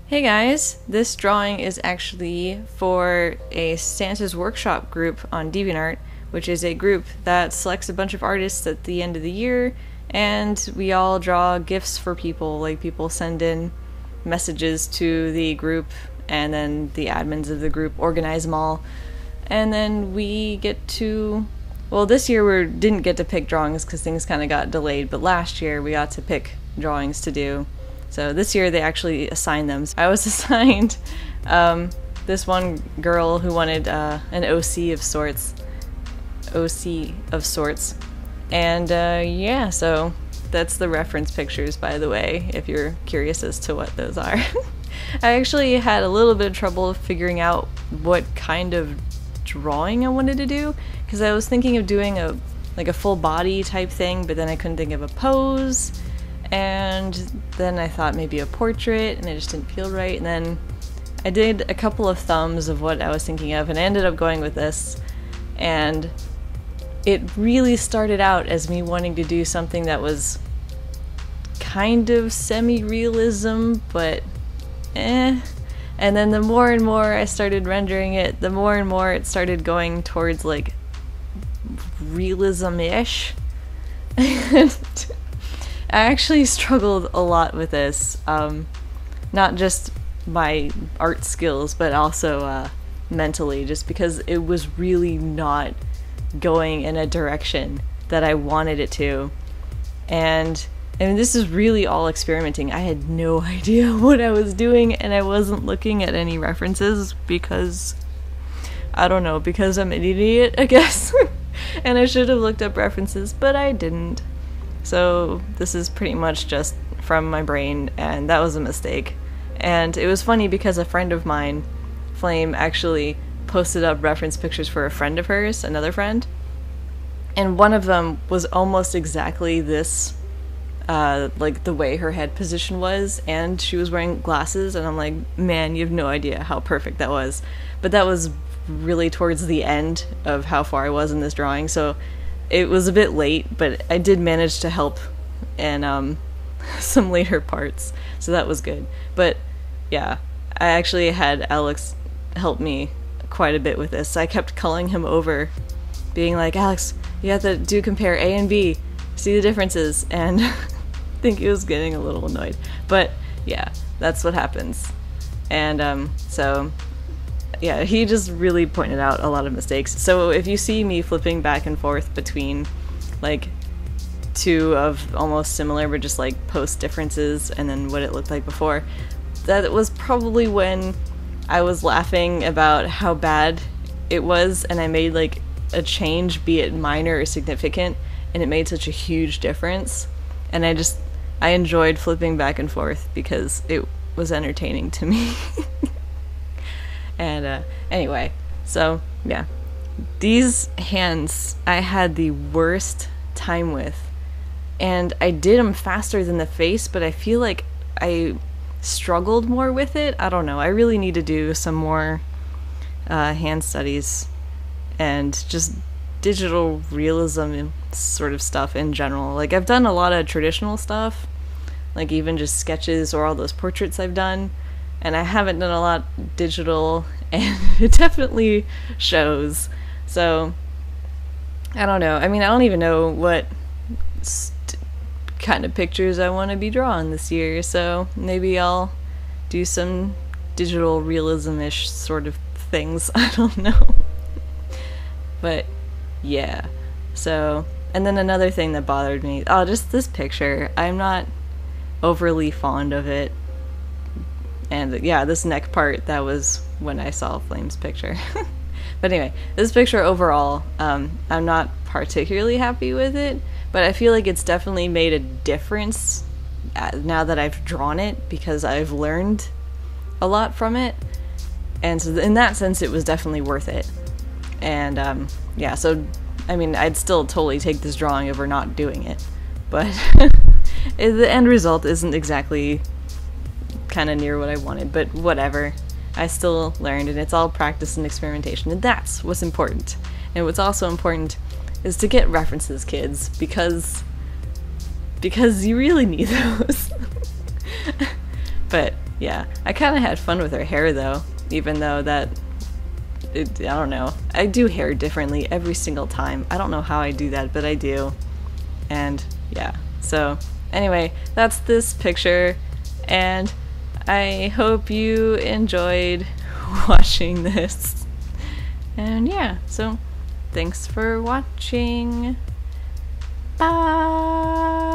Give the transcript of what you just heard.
Hey guys, this drawing is actually for a Santa's Workshop group on Deviantart, which is a group that selects a bunch of artists at the end of the year, and we all draw gifts for people. Like, people send in messages to the group, and then the admins of the group organize them all, and then we get to... Well, this year we didn't get to pick drawings because things kind of got delayed, but last year we got to pick drawings to do. So this year they actually assigned them. So I was assigned this one girl who wanted an OC of sorts. And yeah, so that's the reference pictures, by the way, if you're curious as to what those are. I actually had a little bit of trouble figuring out what kind of drawing I wanted to do, because I was thinking of doing a full body type thing, but then I couldn't think of a pose. And then I thought maybe a portrait, and it just didn't feel right. And then I did a couple of thumbs of what I was thinking of, and I ended up going with this. And it really started out as me wanting to do something that was kind of semi-realism, but eh. And then the more and more I started rendering it, the more and more it started going towards like realism-ish. I actually struggled a lot with this, not just my art skills, but also mentally, just because it was really not going in a direction that I wanted it to. And I mean, this is really all experimenting. I had no idea what I was doing, and I wasn't looking at any references because, I don't know, because I'm an idiot, I guess. And I should have looked up references, but I didn't. So this is pretty much just from my brain, and that was a mistake. And it was funny because a friend of mine, Flame, actually posted up reference pictures for a friend of hers, another friend, and one of them was almost exactly this, like the way her head position was, and she was wearing glasses, and I'm like, man, you have no idea how perfect that was. But that was really towards the end of how far I was in this drawing, so it was a bit late, but I did manage to help in some later parts, so that was good. But yeah, I actually had Alex help me quite a bit with this. I kept calling him over, being like, Alex, you have to compare A and B, see the differences, and I think he was getting a little annoyed. But yeah, that's what happens. And so yeah, he just really pointed out a lot of mistakes. So if you see me flipping back and forth between like two of almost similar but just like post differences and then what it looked like before, that was probably when I was laughing about how bad it was, and I made like a change, be it minor or significant, and it made such a huge difference. And I enjoyed flipping back and forth because it was entertaining to me. And anyway, so yeah, these hands I had the worst time with, and I did them faster than the face, but I feel like I struggled more with it. I don't know, I really need to do some more hand studies and just digital realism sort of stuff in general. Like, I've done a lot of traditional stuff, like even just sketches or all those portraits I've done, and I haven't done a lot digital, and it definitely shows. So I don't know. I mean, I don't even know what kind of pictures I want to be drawing this year, so maybe I'll do some digital realism-ish sort of things. I don't know. But yeah, so, and then another thing that bothered me, just this picture. I'm not overly fond of it. And yeah, this neck part, that was when I saw Flame's picture. But anyway, this picture overall, I'm not particularly happy with it, but I feel like it's definitely made a difference now that I've drawn it, because I've learned a lot from it. And so in that sense, it was definitely worth it. And yeah, so I mean, I'd still totally take this drawing over not doing it, but the end result isn't exactly kind of near what I wanted, but whatever. I still learned, and it's all practice and experimentation, and that's what's important. And what's also important is to get references, kids, because you really need those. But Yeah, I kind of had fun with her hair though, even though I don't know. I do hair differently every single time. I don't know how I do that, but I do. And yeah, so anyway, that's this picture, and I hope you enjoyed watching this. And yeah, so thanks for watching. Bye!